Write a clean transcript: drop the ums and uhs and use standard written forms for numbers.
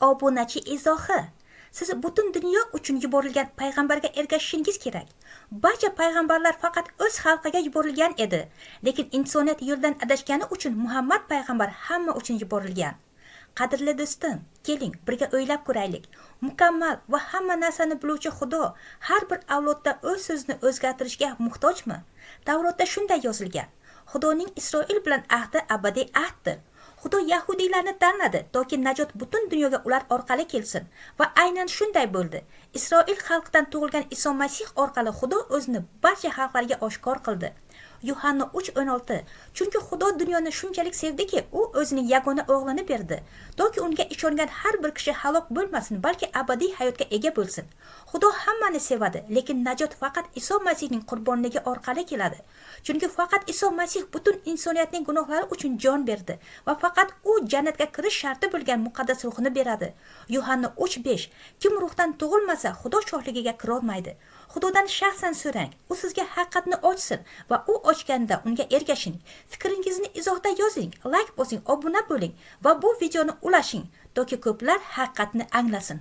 Obunachi izohi. Siz butun dunyo uchun yuborilgan payg'ambarga ergashishingiz kerak. Barcha payg'ambarlar faqat o'z xalqiga yuborilgan edi, lekin insoniyat yo'ldan adashgani uchun Muhammad payg'ambar hamma uchun yuborilgan. Qadrli do'stim, keling birga o'ylab ko'raylik. Mukammal va hamma narsani biluvchi Xudo har bir avlodda o'z so'zini o'zgartirishga muhtojmi? Tavrotda shunday yozilgan. Xudoning Isroil bilan ahdi abadiy ahddir. Xudo Yahudiylarni tanladi toki najot butun dunyoga ular orqali kelsin va aynan shunday bo'ldi. Isroil xalqidan tug'ilgan Iso Masih orqali Xudo o'zini barcha xalqlarga oshkor qildi. Yuhanna 3:16. Chunki Xudo dunyoni shunchalik sevdiki, u o'zining yagona o'g'lini berdi, toki unga ishongan har bir kishi halok bo'lmasin, balki abadiy hayotga ega bo'lsin. Xudo hammani sevadi, lekin najot faqat Iso Masihning qurbonligi orqali keladi. Chunki faqat Iso Masih butun insoniyatning gunohlari uchun jon berdi va faqat u jannatga kirish sharti bo'lgan muqaddas ruhini beradi. Yuhanna 3:5. Kim ruhdan tug'ilmasa, Xudo shohligiga kira olmaydi. Xudodan shaxsan so'rang, u sizga haqiqatni ochsin va u ochganda unga ergashing. Fikringizni izohda yozing, like bosing, obuna bo'ling va bu videoni ulashing, toki ko'plar haqiqatni anglasin.